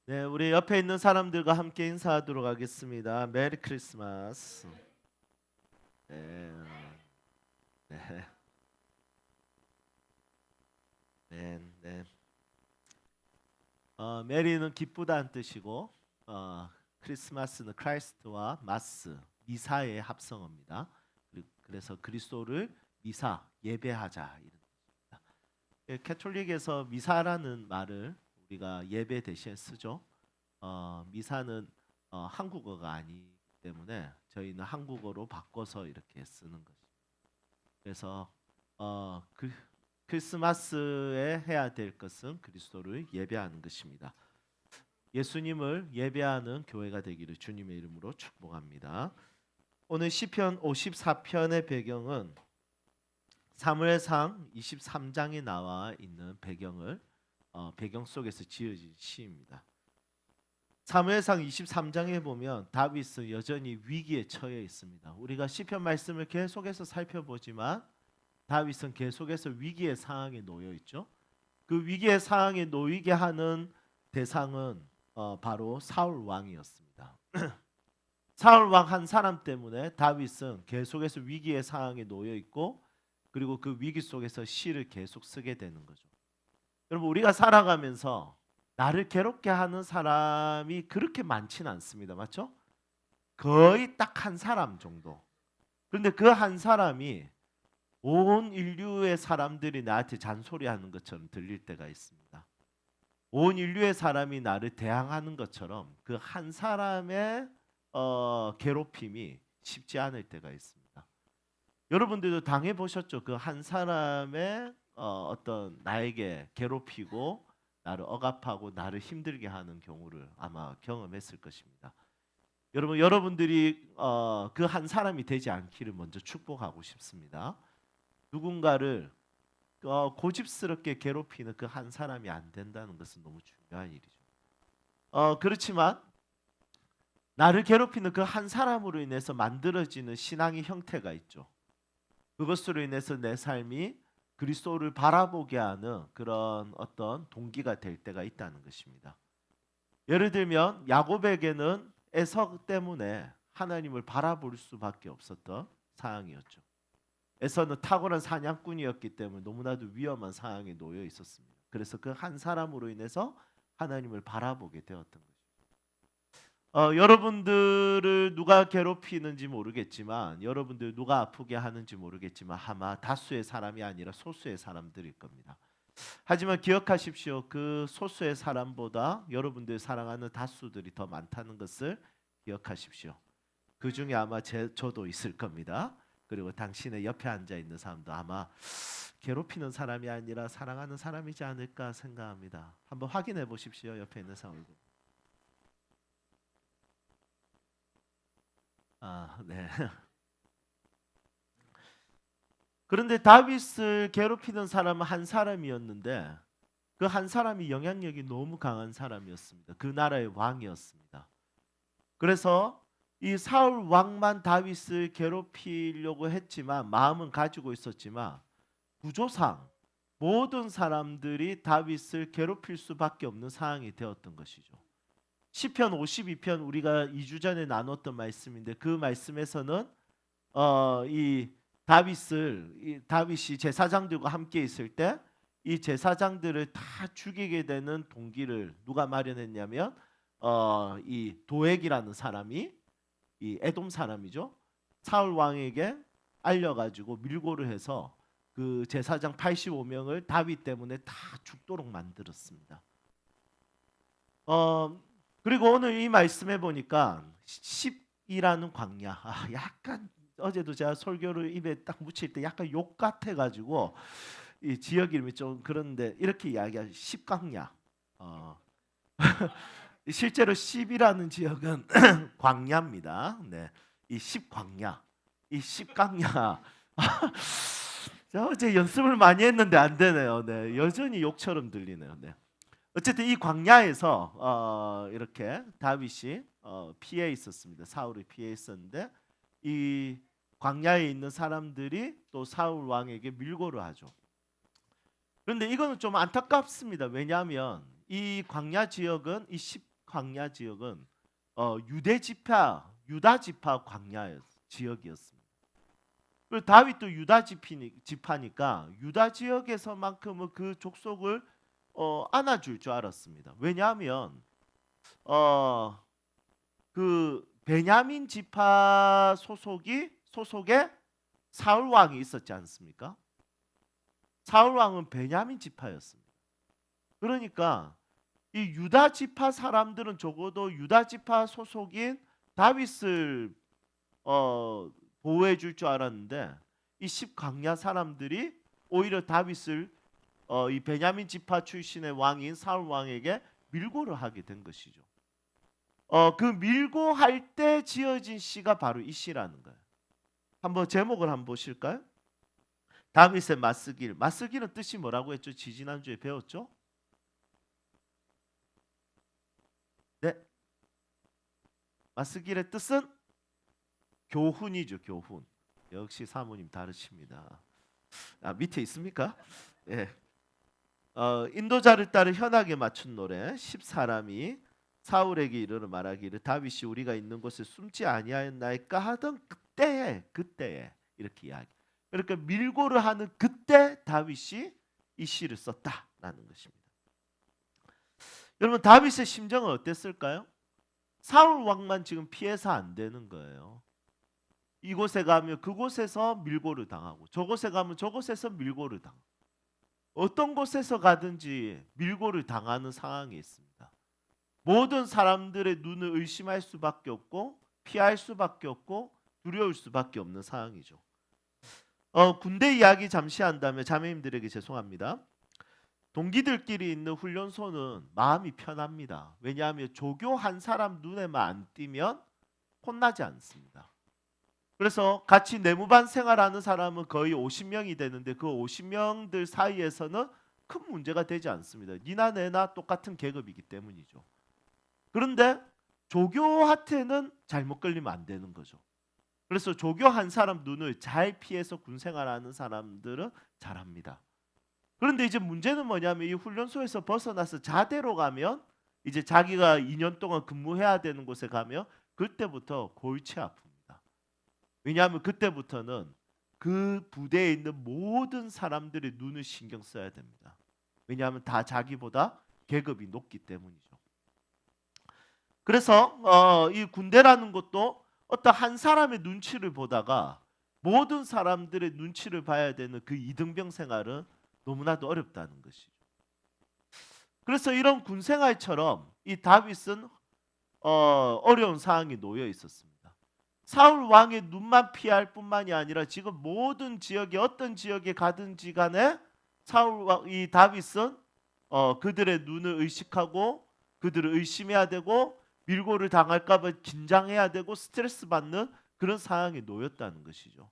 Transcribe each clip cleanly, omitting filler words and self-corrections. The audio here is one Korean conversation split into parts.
네, 우리 옆에 있는 사람들과 함께 인사하도록 하겠습니다. 메리 크리스마스. 네, 네, 네, 네. 메리는 기쁘다는 뜻이고, 크리스마스는 크라이스트와 마스, 미사의 합성어입니다. 그래서 그리스도를 미사, 예배하자 이런 뜻입니다. 캐톨릭에서 미사라는 말을 우리가 예배 대신 쓰죠. 미사는 한국어가 아니기 때문에 저희는 한국어로 바꿔서 이렇게 쓰는 것입니다. 그래서 크리스마스에 해야 될 것은 그리스도를 예배하는 것입니다. 예수님을 예배하는 교회가 되기를 주님의 이름으로 축복합니다. 오늘 시편 54편의 배경은 사무엘상 23장에 나와 있는 배경 속에서 지어진 시입니다. 사무엘상 23장에 보면 다윗은 여전히 위기에 처해 있습니다. 우리가 시편 말씀을 계속해서 살펴보지만 다윗은 계속해서 위기의 상황에 놓여 있죠. 그 위기의 상황에 놓이게 하는 대상은 바로 사울 왕이었습니다. 사울 왕 한 사람 때문에 다윗은 계속해서 위기의 상황에 놓여 있고, 그리고 그 위기 속에서 시를 계속 쓰게 되는 거죠. 여러분, 우리가 살아가면서 나를 괴롭게 하는 사람이 그렇게 많지는 않습니다. 맞죠? 거의 딱 한 사람 정도. 그런데 그 한 사람이 온 인류의 사람들이 나한테 잔소리하는 것처럼 들릴 때가 있습니다. 온 인류의 사람이 나를 대항하는 것처럼 그 한 사람의 괴롭힘이 쉽지 않을 때가 있습니다. 여러분들도 당해 보셨죠? 그 한 사람의 어떤 나에게 괴롭히고 나를 억압하고 나를 힘들게 하는 경우를 아마 경험했을 것입니다. 여러분들이 그 한 사람이 되지 않기를 먼저 축복하고 싶습니다. 누군가를 고집스럽게 괴롭히는 그 한 사람이 안 된다는 것은 너무 중요한 일이죠. 그렇지만 나를 괴롭히는 그 한 사람으로 인해서 만들어지는 신앙의 형태가 있죠. 그것으로 인해서 내 삶이 그리스도를 바라보게 하는 그런 어떤 동기가 될 때가 있다는 것입니다. 예를 들면 야곱에게는 에서 때문에 하나님을 바라볼 수밖에 없었던 상황이었죠. 에서는 탁월한 사냥꾼이었기 때문에 너무나도 위험한 상황에 놓여 있었습니다. 그래서 그 한 사람으로 인해서 하나님을 바라보게 되었던 거죠. 여러분들을 누가 괴롭히는지 모르겠지만, 여러분들 누가 아프게 하는지 모르겠지만 아마 다수의 사람이 아니라 소수의 사람들일 겁니다. 하지만 기억하십시오. 그 소수의 사람보다 여러분들 사랑하는 다수들이 더 많다는 것을 기억하십시오. 그 중에 아마 저도 있을 겁니다. 그리고 당신의 옆에 앉아 있는 사람도 아마 괴롭히는 사람이 아니라 사랑하는 사람이지 않을까 생각합니다. 한번 확인해 보십시오. 옆에 있는 사람을. 네. 그런데 다윗을 괴롭히는 사람은 한 사람이었는데 그 한 사람이 영향력이 너무 강한 사람이었습니다. 그 나라의 왕이었습니다. 그래서 이 사울 왕만 다윗을 괴롭히려고 했지만, 마음은 가지고 있었지만 구조상 모든 사람들이 다윗을 괴롭힐 수밖에 없는 상황이 되었던 것이죠. 시편 52편 우리가 2주 전에 나눴던 말씀인데, 그 말씀에서는 이 다윗이 제사장들과 함께 있을 때 이 제사장들을 다 죽이게 되는 동기를 누가 마련했냐면 이 도액이라는 사람이, 이 에돔 사람이죠. 사울 왕에게 알려가지고 밀고를 해서 그 제사장 85명을 다윗 때문에 다 죽도록 만들었습니다. 어, 그리고 오늘 이 말씀해 보니까 10이라는 광야. 약간 어제도 제가 설교를 입에 딱 묻힐 때 약간 욕 같아 가지고 이 지역 이름이 좀 그런데 이렇게 이야기하죠. 10광야. 어, 실제로 10이라는 지역은 광야입니다. 네. 이 10광야. 이 10광야. 자, 어제 연습을 많이 했는데 안 되네요. 네. 여전히 욕처럼 들리네요. 네. 어쨌든 이 광야에서 이렇게 다윗이 피해 있었습니다. 사울이 피해 있었는데 이 광야에 있는 사람들이 또 사울 왕에게 밀고를 하죠. 그런데 이거는 좀 안타깝습니다. 왜냐하면 이 광야 지역은 이 광야 지역은 유다 지파 광야 지역이었습니다. 그리고 다윗도 유다 지파니까 유다 지역에서만큼은 그 족속을 안아줄 줄 알았습니다. 왜냐하면 그 베냐민 지파 소속에 사울 왕이 있었지 않습니까? 사울 왕은 베냐민 지파였습니다. 그러니까 이 유다 지파 사람들은 적어도 유다 지파 소속인 다윗을 보호해 줄 줄 알았는데 이 10광야 사람들이 오히려 다윗을 이 베냐민 지파 출신의 왕인 사울 왕에게 밀고를 하게 된 것이죠. 그 밀고할 때 지어진 시가 바로 이 시라는 거예요. 한번 제목을 한번 보실까요? 다윗의 맞서길. 맞서길은 뜻이 뭐라고 했죠? 지지난주에 배웠죠? 네. 맞서길의 뜻은 교훈이죠. 교훈. 역시 사모님 다르십니다. 밑에 있습니까? 예. 인도자를 따라 현악에 맞춘 노래 10사람이 사울에게 이르러 말하기를 다윗이 우리가 있는 곳에 숨지 아니하였나이까 하던 그때에 이렇게 이야기. 그러니까 밀고를 하는 그때 다윗이 이 시를 썼다라는 것입니다. 여러분 다윗의 심정은 어땠을까요? 사울 왕만 지금 피해서 안 되는 거예요. 이곳에 가면 그곳에서 밀고를 당하고 저곳에 가면 저곳에서 밀고를 당하고 어떤 곳에서 가든지 밀고를 당하는 상황이 있습니다. 모든 사람들의 눈을 의심할 수밖에 없고 피할 수밖에 없고 두려울 수밖에 없는 상황이죠. 군대 이야기 잠시 한다면 자매님들에게 죄송합니다. 동기들끼리 있는 훈련소는 마음이 편합니다. 왜냐하면 조교 한 사람 눈에만 안 띄면 혼나지 않습니다. 그래서 같이 내무반 생활하는 사람은 거의 50명이 되는데 그 50명들 사이에서는 큰 문제가 되지 않습니다. 니나 내나 똑같은 계급이기 때문이죠. 그런데 조교한테는 잘못 걸리면 안 되는 거죠. 그래서 조교 한 사람 눈을 잘 피해서 군 생활하는 사람들은 잘합니다. 그런데 이제 문제는 뭐냐면 이 훈련소에서 벗어나서 자대로 가면 이제 자기가 2년 동안 근무해야 되는 곳에 가면 그때부터 골치 아픕니다. 왜냐하면 그때부터는 그 부대에 있는 모든 사람들의 눈을 신경 써야 됩니다. 왜냐하면 다 자기보다 계급이 높기 때문이죠. 그래서 이 군대라는 것도 어떤 한 사람의 눈치를 보다가 모든 사람들의 눈치를 봐야 되는 그 이등병 생활은 너무나도 어렵다는 것이죠. 그래서 이런 군 생활처럼 이 다윗은 어려운 상황에 놓여 있었습니다. 사울 왕의 눈만 피할 뿐만이 아니라 지금 모든 지역에 어떤 지역에 가든지 간에 이 다윗은 그들의 눈을 의식하고 그들을 의심해야 되고 밀고를 당할까 봐 긴장해야 되고 스트레스 받는 그런 상황에 놓였다는 것이죠.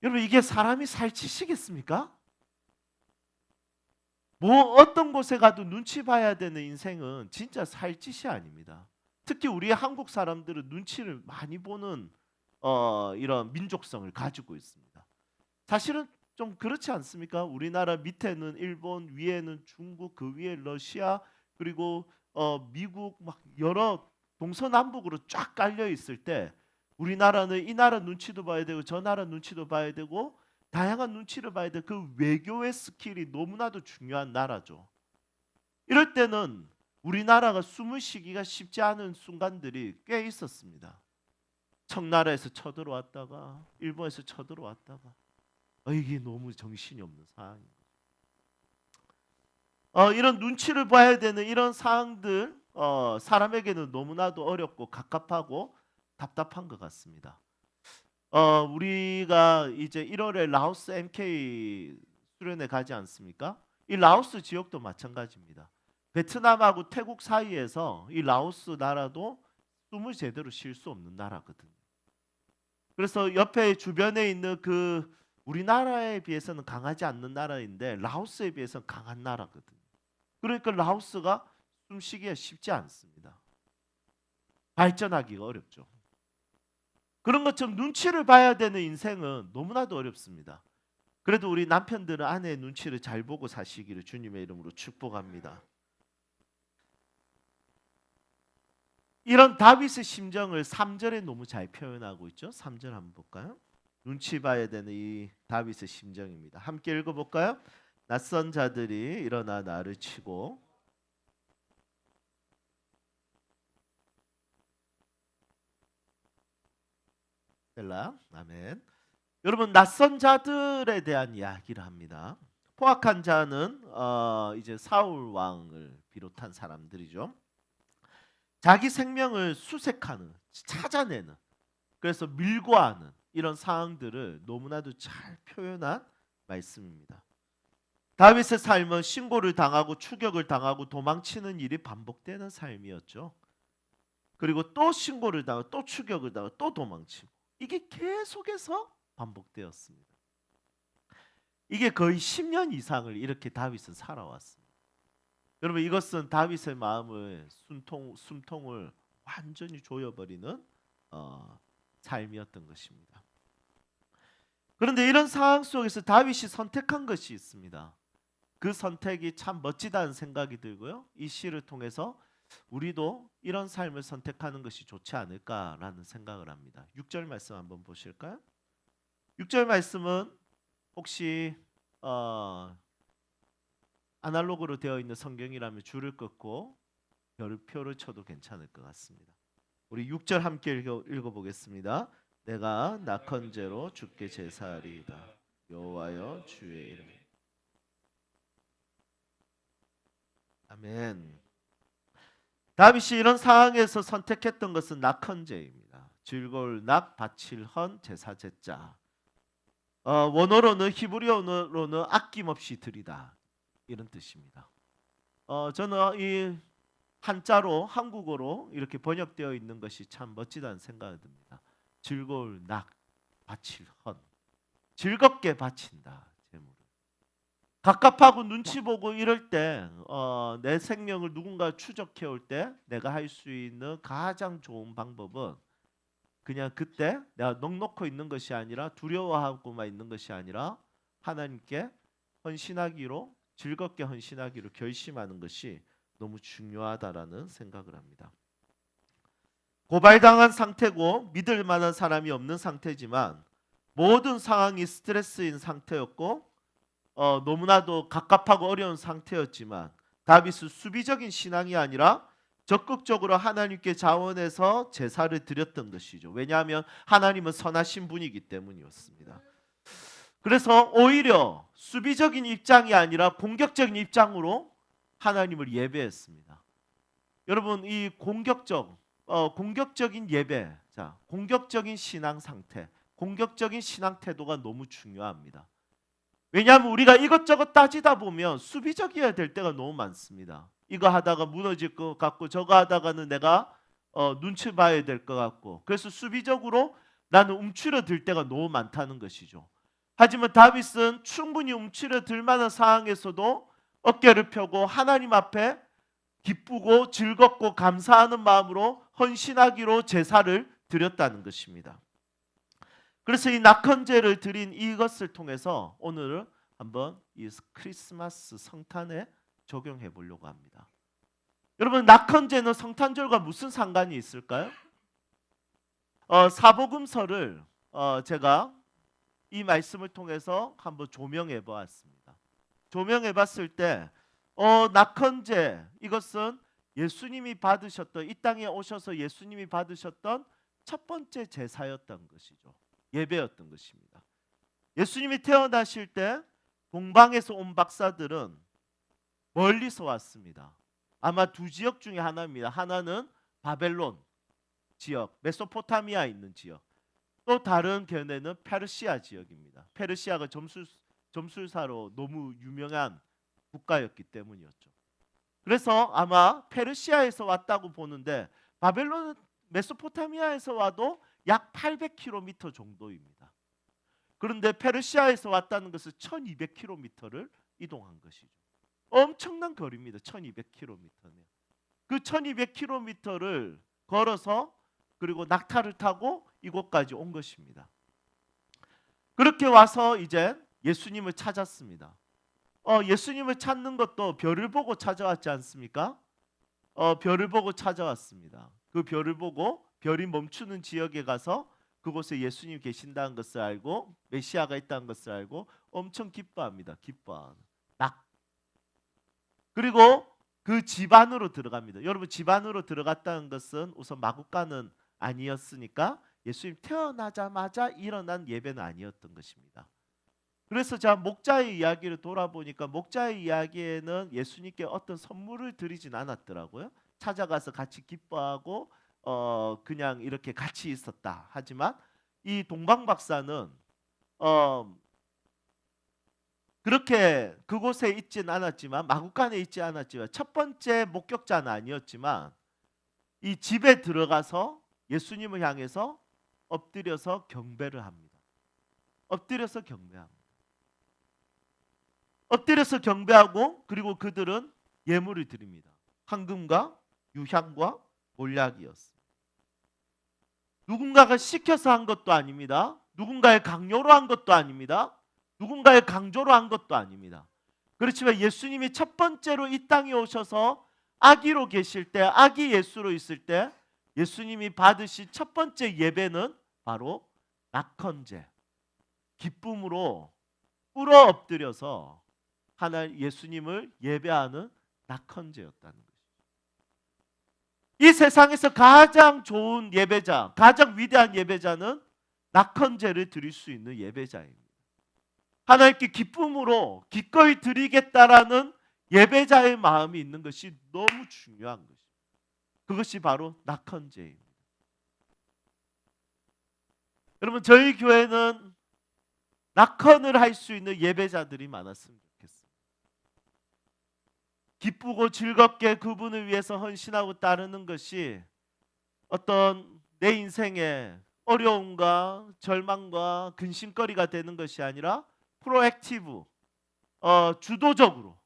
여러분 이게 사람이 살찌시겠습니까? 뭐 어떤 곳에 가도 눈치 봐야 되는 인생은 진짜 살짓이 아닙니다. 특히 우리 한국 사람들은 눈치를 많이 보는 이런 민족성을 가지고 있습니다. 사실은 좀 그렇지 않습니까? 우리나라 밑에는 일본, 위에는 중국, 그 위에 러시아, 그리고 미국 막 여러 동서남북으로 쫙 깔려 있을 때 우리나라는 이 나라 눈치도 봐야 되고 저 나라 눈치도 봐야 되고 다양한 눈치를 봐야 돼. 그 외교의 스킬이 너무나도 중요한 나라죠. 이럴 때는 우리나라가 숨을 쉬기가 쉽지 않은 순간들이 꽤 있었습니다. 청나라에서 쳐들어왔다가 일본에서 쳐들어왔다가 이게 너무 정신이 없는 상황입니다. 이런 눈치를 봐야 되는 이런 상황들 사람에게는 너무나도 어렵고 갑갑하고 답답한 것 같습니다. 우리가 이제 1월에 라오스 MK 수련회 가지 않습니까? 이 라오스 지역도 마찬가지입니다. 베트남하고 태국 사이에서 이 라오스 나라도 숨을 제대로 쉴 수 없는 나라거든요. 그래서 옆에 주변에 있는 그 우리나라에 비해서는 강하지 않는 나라인데 라오스에 비해서는 강한 나라거든요. 그러니까 라오스가 숨쉬기가 쉽지 않습니다. 발전하기가 어렵죠. 그런 것처럼 눈치를 봐야 되는 인생은 너무나도 어렵습니다. 그래도 우리 남편들은 아내의 눈치를 잘 보고 사시기를 주님의 이름으로 축복합니다. 이런 다윗의 심정을 3절에 너무 잘 표현하고 있죠. 3절 한번 볼까요? 눈치 봐야 되는 이 다윗의 심정입니다. 함께 읽어볼까요? 낯선 자들이 일어나 나를 치고 셀라 아멘. 여러분 낯선 자들에 대한 이야기를 합니다. 포악한 자는 이제 사울 왕을 비롯한 사람들이죠. 자기 생명을 수색하는, 찾아내는, 그래서 밀고하는 이런 상황들을 너무나도 잘 표현한 말씀입니다. 다윗의 삶은 신고를 당하고 추격을 당하고 도망치는 일이 반복되는 삶이었죠. 그리고 또 신고를 당하고 또 추격을 당하고 또 도망치고 이게 계속해서 반복되었습니다. 이게 거의 10년 이상을 이렇게 다윗은 살아왔습니다. 여러분 이것은 다윗의 마음을 숨통을 완전히 조여버리는 삶이었던 것입니다. 그런데 이런 상황 속에서 다윗이 선택한 것이 있습니다. 그 선택이 참 멋지다는 생각이 들고요. 이 시를 통해서 우리도 이런 삶을 선택하는 것이 좋지 않을까라는 생각을 합니다. 6절 말씀 한번 보실까요? 6절 말씀은 혹시 아날로그로 되어 있는 성경이라면 줄을 긋고 별표를 쳐도 괜찮을 것 같습니다. 우리 6절 함께 읽어보겠습니다. 내가 낙헌제로 주께 제사하리이다. 여호와여 주의 이름에 아멘. 다윗이 이런 상황에서 선택했던 것은 낙헌제입니다. 즐거울 낙 바칠 헌 제사 제자. 원어로는 히브리어로는 아낌없이 드리다 이런 뜻입니다. 저는 이 한자로 한국어로 이렇게 번역되어 있는 것이 참 멋지다는 생각이 듭니다. 즐거울 낙 바칠 헌, 즐겁게 바친다 제물을. 갑갑하고 눈치 보고 이럴 때 내 생명을 누군가 추적해 올 때 내가 할 수 있는 가장 좋은 방법은 그냥 그때 내가 넋놓고 있는 것이 아니라 두려워하고만 있는 것이 아니라 하나님께 헌신하기로 즐겁게 헌신하기로 결심하는 것이 너무 중요하다라는 생각을 합니다. 고발당한 상태고 믿을 만한 사람이 없는 상태지만 모든 상황이 스트레스인 상태였고 너무나도 갑갑하고 어려운 상태였지만 다윗은 수비적인 신앙이 아니라 적극적으로 하나님께 자원해서 제사를 드렸던 것이죠. 왜냐하면 하나님은 선하신 분이기 때문이었습니다. 그래서 오히려 수비적인 입장이 아니라 공격적인 입장으로 하나님을 예배했습니다. 여러분 이 공격적인 예배, 공격적인 신앙 상태, 공격적인 신앙 태도가 너무 중요합니다. 왜냐하면 우리가 이것저것 따지다 보면 수비적이어야 될 때가 너무 많습니다. 이거 하다가 무너질 것 같고 저거 하다가는 내가 눈치 봐야 될 것 같고 그래서 수비적으로 나는 움츠러들 때가 너무 많다는 것이죠. 하지만 다윗은 충분히 움츠러들 만한 상황에서도 어깨를 펴고 하나님 앞에 기쁘고 즐겁고 감사하는 마음으로 헌신하기로 제사를 드렸다는 것입니다. 그래서 이 낙헌제를 드린 이것을 통해서 오늘 한번 이 크리스마스 성탄에 적용해 보려고 합니다. 여러분 낙헌제는 성탄절과 무슨 상관이 있을까요? 사복음서를 제가 이 말씀을 통해서 한번 조명해 보았습니다. 조명해 봤을 때 낙헌제 이것은 예수님이 받으셨던 이 땅에 오셔서 예수님이 받으셨던 첫 번째 제사였던 것이죠. 예배였던 것입니다. 예수님이 태어나실 때 동방에서 온 박사들은 멀리서 왔습니다. 아마 두 지역 중에 하나입니다. 하나는 바벨론 지역, 메소포타미아에 있는 지역. 또 다른 견해는 페르시아 지역입니다. 페르시아가 점술사로 너무 유명한 국가였기 때문이었죠. 그래서 아마 페르시아에서 왔다고 보는데 바벨론 메소포타미아에서 와도 약 800km 정도입니다. 그런데 페르시아에서 왔다는 것은 1200km를 이동한 것이죠. 엄청난 거리입니다. 1200km는. 그 1200km를 걸어서 그리고 낙타를 타고 이곳까지 온 것입니다. 그렇게 와서 이제 예수님을 찾았습니다. 예수님을 찾는 것도 별을 보고 찾아왔지 않습니까? 별을 보고 찾아왔습니다. 그 별을 보고 별이 멈추는 지역에 가서 그곳에 예수님 계신다는 것을 알고 메시아가 있다는 것을 알고 엄청 기뻐합니다. 기뻐. 그리고 그 집 안으로 들어갑니다. 여러분, 집 안으로 들어갔다는 것은 우선 마구간은 아니었으니까 예수님 태어나자마자 일어난 예배는 아니었던 것입니다. 그래서 제가 목자의 이야기를 돌아보니까 목자의 이야기에는 예수님께 어떤 선물을 드리진 않았더라고요. 찾아가서 같이 기뻐하고 그냥 이렇게 같이 있었다. 하지만 이 동방박사는 그렇게 그곳에 있진 않았지만, 마구간에 있지 않았지만, 첫 번째 목격자는 아니었지만 이 집에 들어가서 예수님을 향해서 엎드려서 경배를 합니다. 엎드려서 경배합니다. 엎드려서 경배하고, 그리고 그들은 예물을 드립니다. 황금과 유향과 몰약이었습니다. 누군가가 시켜서 한 것도 아닙니다. 누군가의 강요로 한 것도 아닙니다. 누군가의 강조로 한 것도 아닙니다. 그렇지만 예수님이 첫 번째로 이 땅에 오셔서 아기로 계실 때, 아기 예수로 있을 때 예수님이 받으신 첫 번째 예배는 바로 낙헌제, 기쁨으로 꿇어 엎드려서 하나님 예수님을 예배하는 낙헌제였다는 것이죠. 이 세상에서 가장 좋은 예배자, 가장 위대한 예배자는 낙헌제를 드릴 수 있는 예배자입니다. 하나님께 기쁨으로 기꺼이 드리겠다라는 예배자의 마음이 있는 것이 너무 중요한 것입니다. 그것이 바로 낙헌제입니다. 여러분, 저희 교회는 낙헌을 할 수 있는 예배자들이 많았으면 좋겠습니다. 기쁘고 즐겁게 그분을 위해서 헌신하고 따르는 것이 어떤 내 인생의 어려움과 절망과 근심거리가 되는 것이 아니라 프로액티브, 주도적으로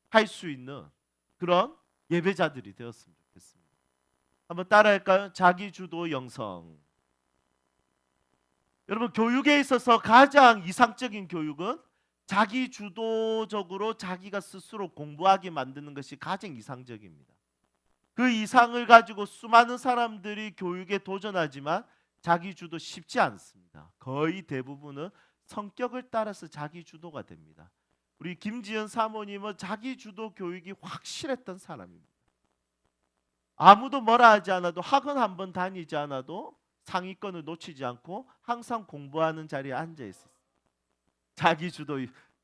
할 수 있는 그런 예배자들이 되었으면 좋겠습니다. 한번 따라할까요? 자기주도 영성. 여러분, 교육에 있어서 가장 이상적인 교육은 자기주도적으로 자기가 스스로 공부하게 만드는 것이 가장 이상적입니다. 그 이상을 가지고 수많은 사람들이 교육에 도전하지만 자기주도 쉽지 않습니다. 거의 대부분은 성격을 따라서 자기주도가 됩니다. 우리 김지연 사모님은 자기주도 교육이 확실했던 사람입니다. 아무도 뭐라 하지 않아도, 학원 한번 다니지 않아도 상위권을 놓치지 않고 항상 공부하는 자리에 앉아 있었어요. 자기주도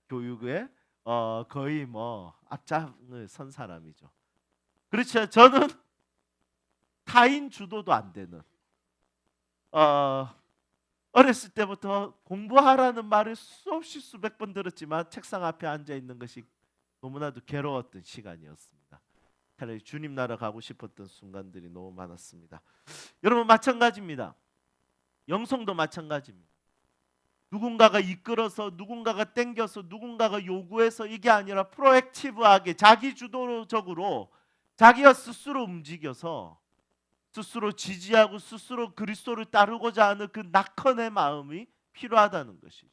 교육에 거의 앞장을 선 사람이죠. 그렇죠. 저는 타인 주도도 안 되는, 어렸을 때부터 공부하라는 말을 수없이 수백 번 들었지만 책상 앞에 앉아 있는 것이 너무나도 괴로웠던 시간이었습니다. 차라리 주님 나라 가고 싶었던 순간들이 너무 많았습니다. 여러분, 마찬가지입니다. 영성도 마찬가지입니다. 누군가가 이끌어서, 누군가가 땡겨서, 누군가가 요구해서 이게 아니라 프로액티브하게 자기주도적으로 자기가 스스로 움직여서 스스로 지지하고 스스로 그리스도를 따르고자 하는 그 낙헌의 마음이 필요하다는 것이죠.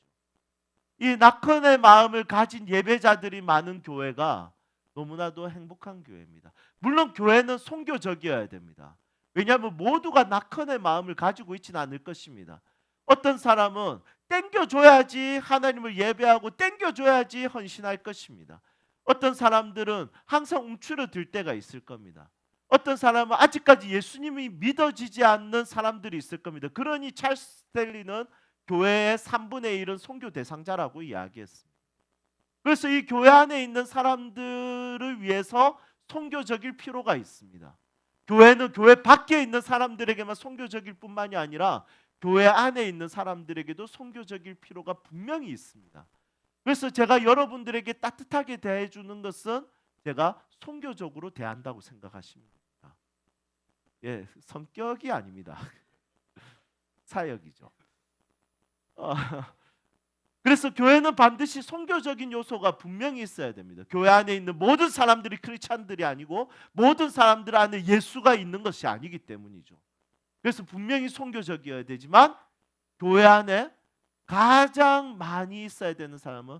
이 낙헌의 마음을 가진 예배자들이 많은 교회가 너무나도 행복한 교회입니다. 물론 교회는 선교적이어야 됩니다. 왜냐하면 모두가 낙헌의 마음을 가지고 있지는 않을 것입니다. 어떤 사람은 땡겨줘야지 하나님을 예배하고 땡겨줘야지 헌신할 것입니다. 어떤 사람들은 항상 움츠러들 때가 있을 겁니다. 어떤 사람은 아직까지 예수님이 믿어지지 않는 사람들이 있을 겁니다. 그러니 찰스 스탠리는 교회의 3분의 1은 선교 대상자라고 이야기했습니다. 그래서 이 교회 안에 있는 사람들을 위해서 선교적일 필요가 있습니다. 교회는 교회 밖에 있는 사람들에게만 선교적일 뿐만이 아니라 교회 안에 있는 사람들에게도 선교적일 필요가 분명히 있습니다. 그래서 제가 여러분들에게 따뜻하게 대해주는 것은 제가 선교적으로 대한다고 생각하시면 됩니다. 예, 성격이 아닙니다. 사역이죠. 그래서 교회는 반드시 선교적인 요소가 분명히 있어야 됩니다. 교회 안에 있는 모든 사람들이 크리스찬들이 아니고 모든 사람들 안에 예수가 있는 것이 아니기 때문이죠. 그래서 분명히 선교적이어야 되지만 교회 안에 가장 많이 있어야 되는 사람은